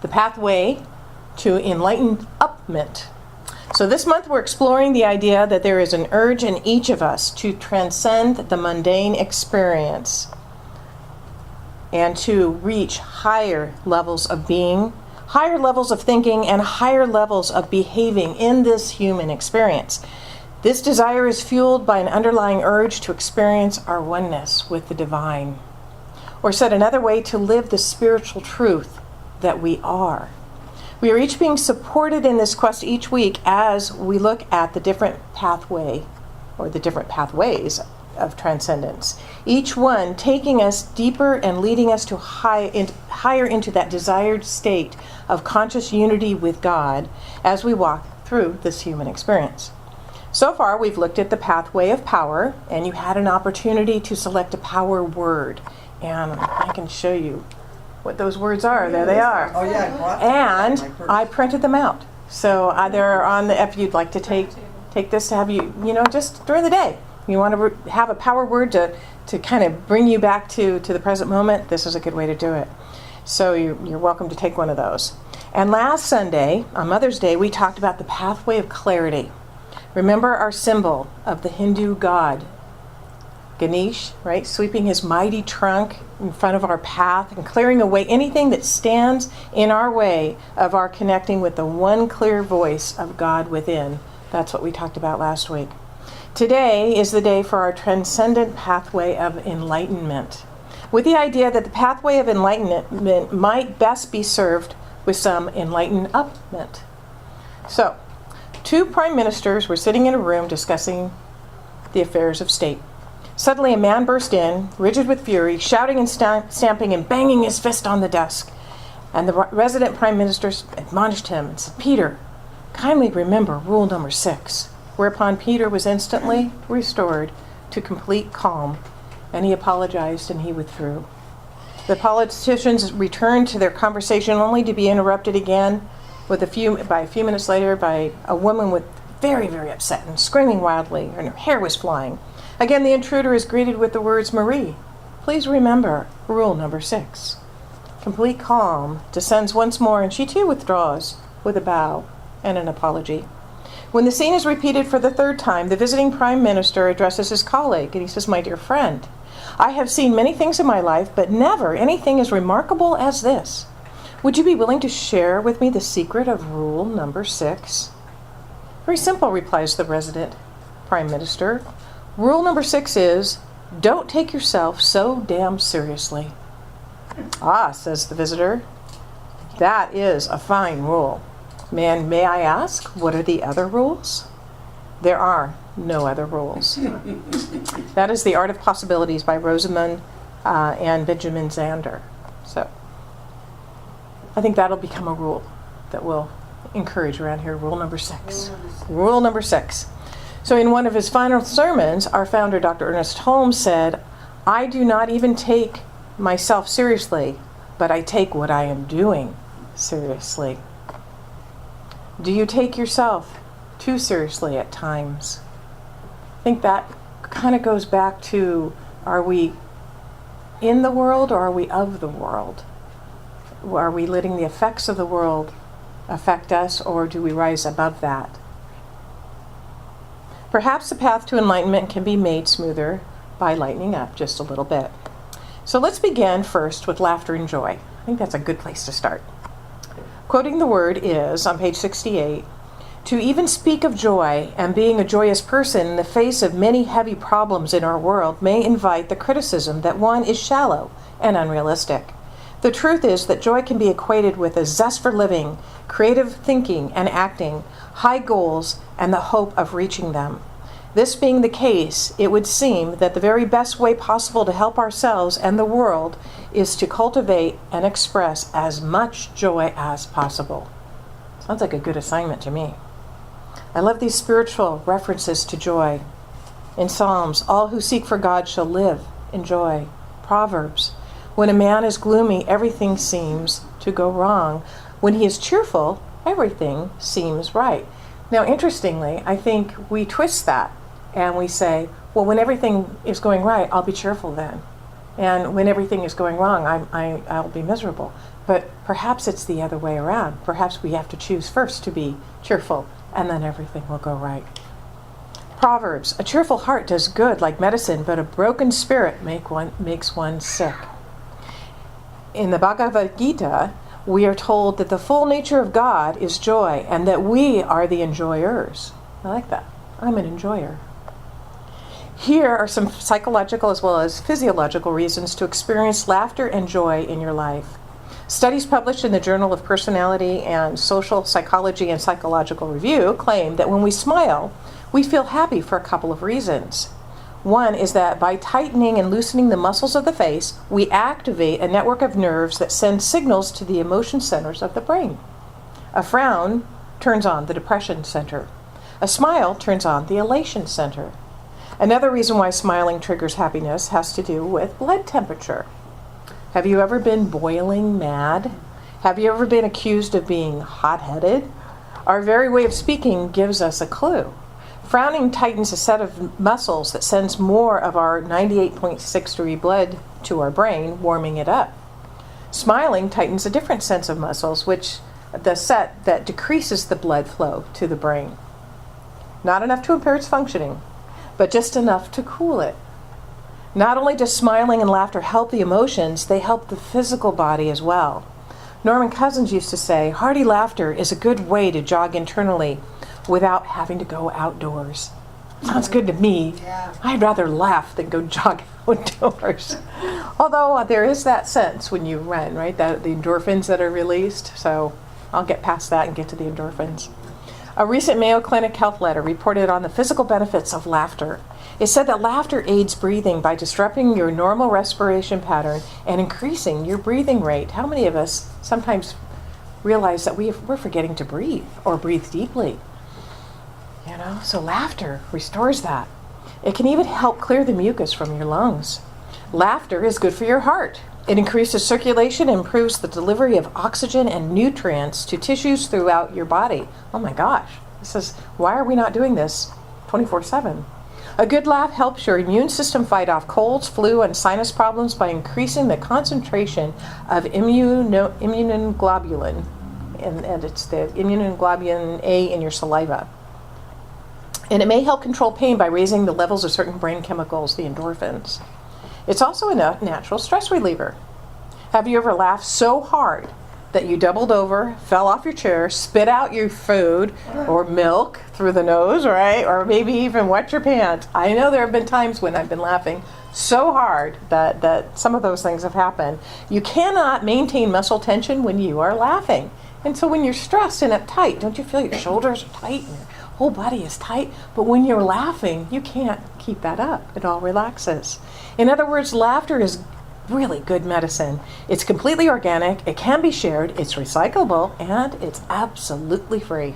the pathway to enlightenment. So this month we're exploring the idea that there is an urge in each of us to transcend the mundane experience and to reach higher levels of being, higher levels of thinking, and higher levels of behaving in this human experience. This desire is fueled by an underlying urge to experience our oneness with the divine, or said another way, to live the spiritual truth that we are. We are each being supported in this quest each week as we look at the different pathway, or the different pathways of transcendence. Each one taking us deeper and leading us to higher into that desired state of conscious unity with God as we walk through this human experience. So far, we've looked at the pathway of power, and you had an opportunity to select a power word. And I can show you what those words are. There they are. Oh yeah, and I printed them out. So they're on the, if you'd like to take this to have you, just during the day. You want to have a power word to kind of bring you back to the present moment, this is a good way to do it. So you're welcome to take one of those. And last Sunday, on Mother's Day, we talked about the pathway of clarity. Remember our symbol of the Hindu god, Ganesh, right? Sweeping his mighty trunk in front of our path and clearing away anything that stands in our way of our connecting with the one clear voice of God within. That's what we talked about last week. Today is the day for our transcendent pathway of enlightenment, with the idea that the pathway of enlightenment might best be served with some enlighten-upment. So, 2 prime ministers were sitting in a room discussing the affairs of state. Suddenly a man burst in, rigid with fury, shouting and stamping and banging his fist on the desk. And the resident prime minister admonished him and said, "Peter, kindly remember rule number 6. Whereupon Peter was instantly restored to complete calm, and he apologized and he withdrew. The politicians returned to their conversation only to be interrupted again by a few minutes later by a woman with very, very upset and screaming wildly, and her hair was flying. Again, the intruder is greeted with the words, "Marie, please remember rule number 6. Complete calm descends once more, and she too withdraws with a bow and an apology. When the scene is repeated for the 3rd time, the visiting prime minister addresses his colleague, and he says, "My dear friend, I have seen many things in my life, but never anything as remarkable as this. Would you be willing to share with me the secret of rule number 6? "Very simple," replies the resident prime minister. "Rule number 6 is, don't take yourself so damn seriously." "Ah," says the visitor, "that is a fine rule. May I ask, what are the other rules?" "There are no other rules." That is The Art of Possibilities by Rosamund and Benjamin Zander. So I think that'll become a rule that we'll encourage around here. Rule number 6. Rule number 6. So in one of his final sermons, our founder, Dr. Ernest Holmes, said, "I do not even take myself seriously, but I take what I am doing seriously." Do you take yourself too seriously at times? I think that kind of goes back to, are we in the world or are we of the world? Are we letting the effects of the world affect us, or do we rise above that? Perhaps the path to enlightenment can be made smoother by lightening up just a little bit. So let's begin first with laughter and joy. I think that's a good place to start. Quoting the word is, on page 68, "To even speak of joy and being a joyous person in the face of many heavy problems in our world may invite the criticism that one is shallow and unrealistic. The truth is that joy can be equated with a zest for living, creative thinking and acting, high goals, and the hope of reaching them. This being the case, it would seem that the very best way possible to help ourselves and the world is to cultivate and express as much joy as possible." Sounds like a good assignment to me. I love these spiritual references to joy. In Psalms, "All who seek for God shall live in joy." Proverbs, "When a man is gloomy, everything seems to go wrong. When he is cheerful, everything seems right." Now, interestingly, I think we twist that and we say, well, when everything is going right, I'll be cheerful then. And when everything is going wrong, I'll be miserable. But Perhaps it's the other way around. Perhaps we have to choose first to be cheerful, and then everything will go right. Proverbs, a cheerful heart does good like medicine, but a broken spirit makes one sick. In the Bhagavad Gita, we are told that the full nature of God is joy, and that we are the enjoyers. I like that. I'm an enjoyer. Here are some psychological as well as physiological reasons to experience laughter and joy in your life. Studies published in the Journal of Personality and Social Psychology and Psychological Review claim that when we smile, we feel happy for a couple of reasons. One is that by tightening and loosening the muscles of the face, we activate a network of nerves that send signals to the emotion centers of the brain. A frown turns on the depression center. A smile turns on the elation center. Another reason why smiling triggers happiness has to do with blood temperature. Have you ever been boiling mad? Have you ever been accused of being hot-headed? Our very way of speaking gives us a clue. Frowning tightens a set of muscles that sends more of our 98.6 degree blood to our brain, warming it up. Smiling tightens a different sense of muscles, which the set that decreases the blood flow to the brain. Not enough to impair its functioning, but just enough to cool it. Not only does smiling and laughter help the emotions, they help the physical body as well. Norman Cousins used to say, hearty laughter is a good way to jog internally without having to go outdoors. Sounds good to me. Yeah. I'd rather laugh than go jog outdoors. Although there is that sense when you run, right? That the endorphins that are released. So I'll get past that and get to the endorphins. A recent Mayo Clinic health letter reported on the physical benefits of laughter. It said that laughter aids breathing by disrupting your normal respiration pattern and increasing your breathing rate. How many of us sometimes realize that we're forgetting to breathe or breathe deeply? You know, so laughter restores that. It can even help clear the mucus from your lungs. Laughter is good for your heart. It increases circulation and improves the delivery of oxygen and nutrients to tissues throughout your body. Oh my gosh, why are we not doing this 24/7? A good laugh helps your immune system fight off colds, flu, and sinus problems by increasing the concentration of immunoglobulin, and it's the immunoglobulin A in your saliva. And it may help control pain by raising the levels of certain brain chemicals, the endorphins. It's also a natural stress reliever. Have you ever laughed so hard that you doubled over, fell off your chair, spit out your food or milk through the nose, right? Or maybe even wet your pants? I know there have been times when I've been laughing so hard that some of those things have happened. You cannot maintain muscle tension when you are laughing. And so when you're stressed and uptight, don't you feel your shoulders are tight and your whole body is tight? But when you're laughing, you can't keep that up. It all relaxes. In other words, laughter is really good medicine. It's completely organic, it can be shared, it's recyclable, and it's absolutely free.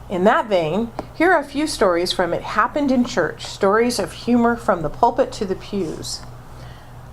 In that vein, here are a few stories from It Happened in Church, stories of humor from the pulpit to the pews.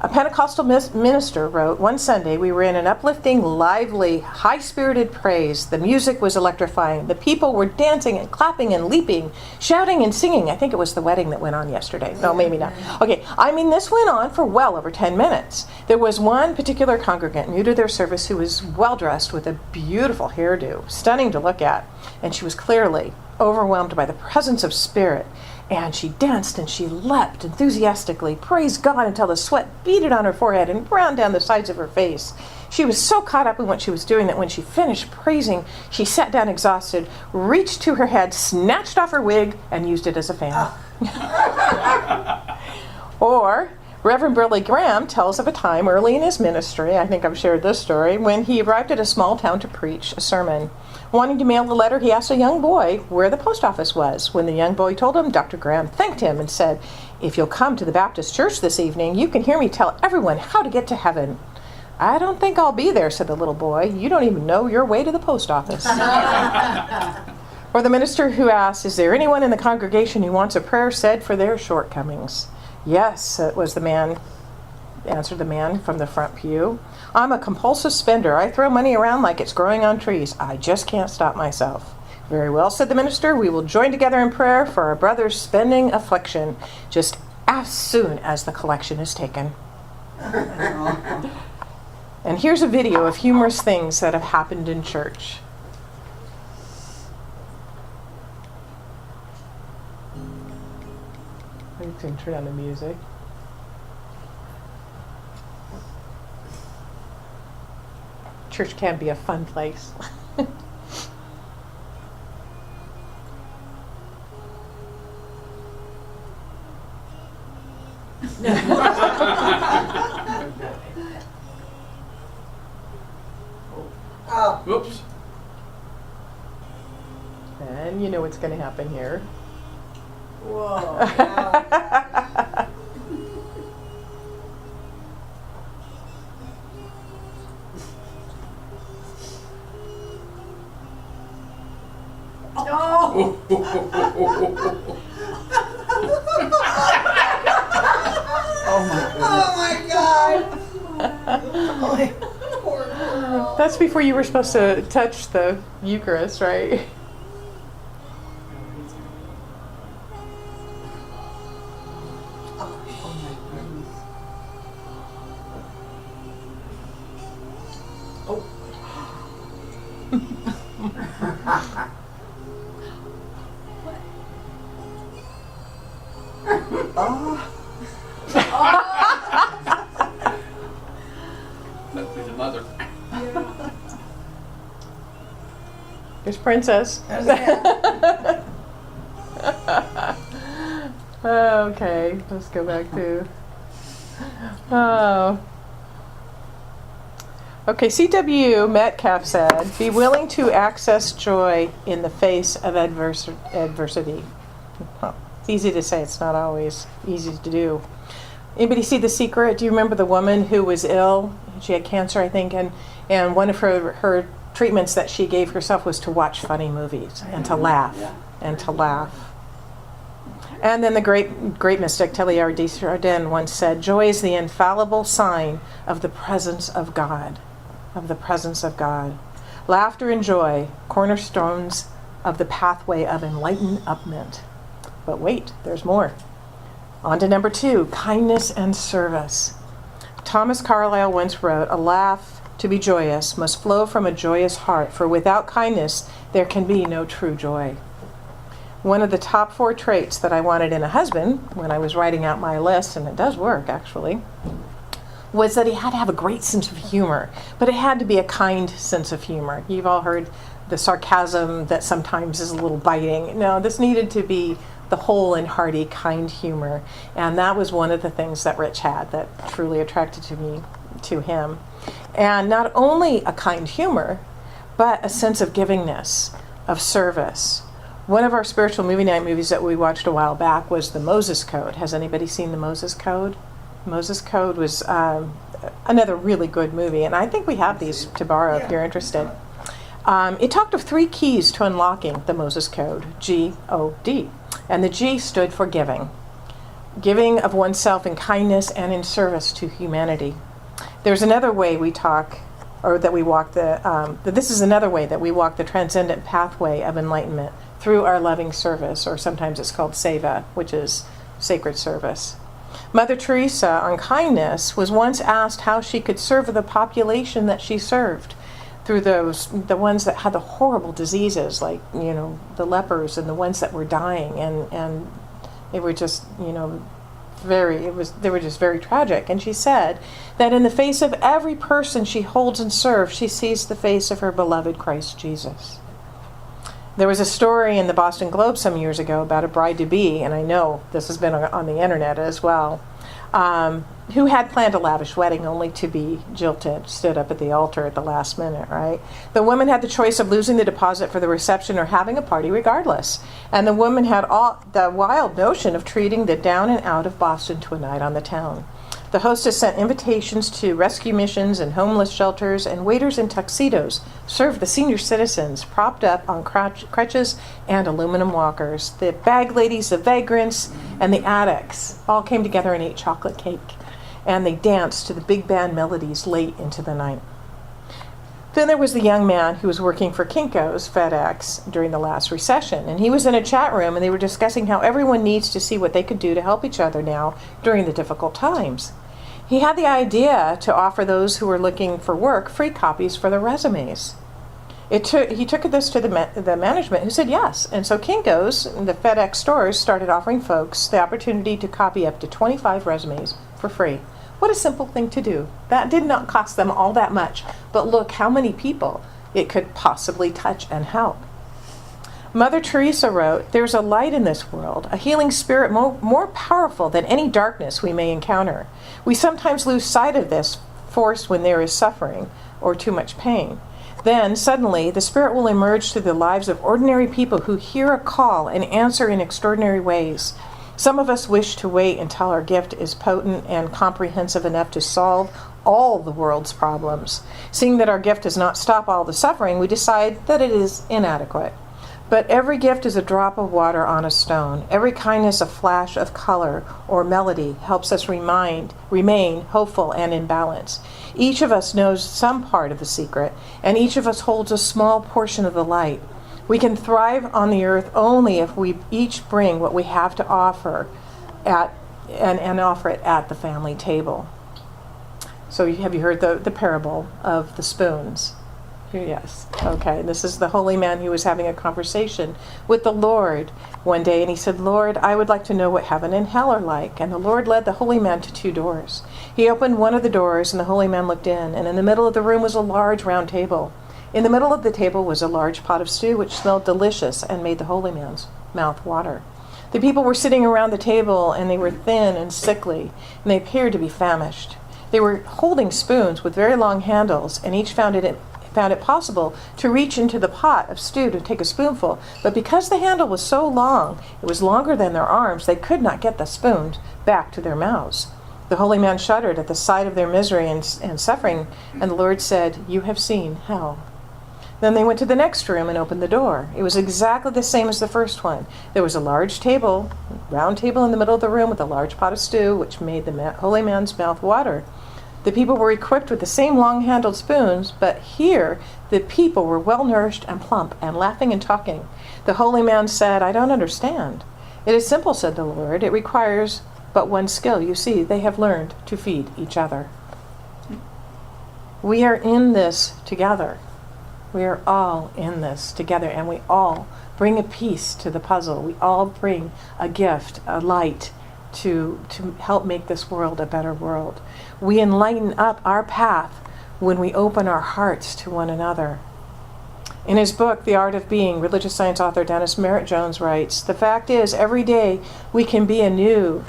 A Pentecostal minister wrote, one Sunday we were in an uplifting, lively, high-spirited praise. The music was electrifying. The people were dancing and clapping and leaping, shouting and singing. I think it was the wedding that went on yesterday. No, maybe not. Okay, this went on for well over 10 minutes. There was one particular congregant new to their service who was well-dressed with a beautiful hairdo, stunning to look at, and she was clearly overwhelmed by the presence of spirit. And she danced and she leapt enthusiastically, praised God until the sweat beaded on her forehead and ran down the sides of her face. She was so caught up in what she was doing that when she finished praising, she sat down exhausted, reached to her head, snatched off her wig, and used it as a fan. Or Reverend Billy Graham tells of a time early in his ministry, I think I've shared this story, when he arrived at a small town to preach a sermon. Wanting to mail the letter, he asked a young boy where the post office was. When the young boy told him, Dr. Graham thanked him and said, "If you'll come to the Baptist church this evening, you can hear me tell everyone how to get to heaven." "I don't think I'll be there," said the little boy. "You don't even know your way to the post office." Or the minister who asked, "Is there anyone in the congregation who wants a prayer said for their shortcomings?" "Yes," answered the man from the front pew. "I'm a compulsive spender. I throw money around like it's growing on trees. I just can't stop myself." "Very well," said the minister. "We will join together in prayer for our brother's spending affliction, just as soon as the collection is taken." And here's a video of humorous things that have happened in church. You can turn on the music. Church can be a fun place. Whoops. And you know what's going to happen here. Whoa. Oh. Oh my God. Oh, poor girl. That's before you were supposed to touch the Eucharist, right? That'd be the mother. There's Princess. Okay, let's go back to. Oh. Okay, C.W. Metcalf said, "Be willing to access joy in the face of adversity." Huh. It's easy to say, it's not always easy to do. Anybody see The Secret? Do you remember the woman who was ill? She had cancer, I think, and one of her treatments that she gave herself was to watch funny movies and to laugh and to laugh. And then the great mystic Teilhard de Chardin once said, "Joy is the infallible sign of the presence of God." Of the presence of God. Laughter and joy, cornerstones of the pathway of enlightenment. But wait, there's more. On to number 2, kindness and service. Thomas Carlyle once wrote, "A laugh to be joyous must flow from a joyous heart, for without kindness there can be no true joy." One of the top 4 traits that I wanted in a husband, when I was writing out my list, and it does work actually, was that he had to have a great sense of humor, but it had to be a kind sense of humor. You've all heard the sarcasm that sometimes is a little biting. No, this needed to be the whole and hearty, kind humor. And that was one of the things that Rich had that truly attracted to him. And not only a kind humor, but a sense of givingness, of service. One of our spiritual movie night movies that we watched a while back was The Moses Code. Has anybody seen The Moses Code? Moses Code was another really good movie, and I think we have these to borrow if you're interested. It talked of 3 keys to unlocking the Moses Code, G-O-D. And the G stood for giving. Giving of oneself in kindness and in service to humanity. There's another way we talk, or that we walk this is another way that we walk the transcendent pathway of enlightenment through our loving service, or sometimes it's called seva, which is sacred service. Mother Teresa, on kindness, was once asked how she could serve the population that she served through the ones that had the horrible diseases, like, the lepers and the ones that were dying, and they were just, they were just very tragic. And she said that in the face of every person she holds and serves, she sees the face of her beloved Christ Jesus. There was a story in the Boston Globe some years ago about a bride-to-be, and I know this has been on the internet as well, who had planned a lavish wedding only to be jilted, stood up at the altar at the last minute, right? The woman had the choice of losing the deposit for the reception or having a party regardless. And the woman had the wild notion of treating the down and out of Boston to a night on the town. The hostess sent invitations to rescue missions and homeless shelters, and waiters in tuxedos served the senior citizens propped up on crutches and aluminum walkers. The bag ladies, the vagrants, and the addicts all came together and ate chocolate cake, and they danced to the big band melodies late into the night. Then there was the young man who was working for Kinko's FedEx during the last recession, and he was in a chat room, and they were discussing how everyone needs to see what they could do to help each other now during the difficult times. He had the idea to offer those who were looking for work free copies for their resumes. He took this to the management, who said yes. And so Kinko's and the FedEx stores started offering folks the opportunity to copy up to 25 resumes for free. What a simple thing to do. That did not cost them all that much, but look how many people it could possibly touch and help. Mother Teresa wrote, "There's a light in this world, a healing spirit more powerful than any darkness we may encounter. We sometimes lose sight of this force when there is suffering or too much pain. Then, suddenly, the spirit will emerge through the lives of ordinary people who hear a call and answer in extraordinary ways. Some of us wish to wait until our gift is potent and comprehensive enough to solve all the world's problems. Seeing that our gift does not stop all the suffering, we decide that it is inadequate. But every gift is a drop of water on a stone. Every kindness a flash of color or melody helps us remain hopeful and in balance. Each of us knows some part of the secret, and each of us holds a small portion of the light. We can thrive on the earth only if we each bring what we have to offer and offer it at the family table." So have you heard the parable of the spoons? Yes. Okay. This is the holy man who was having a conversation with the Lord one day, and he said, "Lord, I would like to know what heaven and hell are like." And the Lord led the holy man to 2 doors. He opened one of the doors, and the holy man looked in, and in the middle of the room was a large round table. In the middle of the table was a large pot of stew, which smelled delicious and made the holy man's mouth water. The people were sitting around the table, and they were thin and sickly, and they appeared to be famished. They were holding spoons with very long handles, and each found it possible to reach into the pot of stew to take a spoonful, but because the handle was so long, it was longer than their arms, they could not get the spoons back to their mouths. The holy man shuddered at the sight of their misery and suffering, and the Lord said, "You have seen hell." Then they went to the next room and opened the door. It was exactly the same as the first one. There was a large table, round table in the middle of the room with a large pot of stew, which made the holy man's mouth water. The people were equipped with the same long-handled spoons, but here the people were well-nourished and plump and laughing and talking. The holy man said, "I don't understand." "It is simple," said the Lord. "It requires but one skill. You see, they have learned to feed each other." We are in this together. We are all in this together, and we all bring a piece to the puzzle. We all bring a gift, a light, to help make this world a better world. We enlighten up our path when we open our hearts to one another. In his book, The Art of Being, religious science author Dennis Merritt Jones writes, "The fact is, every day we can be a new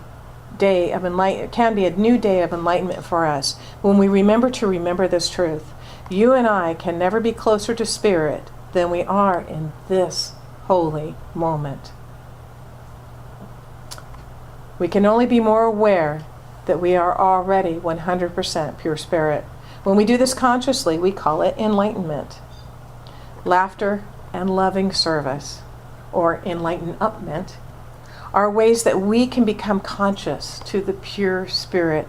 day of enlightenment for us when we remember this truth. You and I can never be closer to spirit than we are in this holy moment. We can only be more aware that we are already 100% pure spirit. When we do this consciously, we call it enlightenment. Laughter and loving service, or enlighten-upment, are ways that we can become conscious to the pure spirit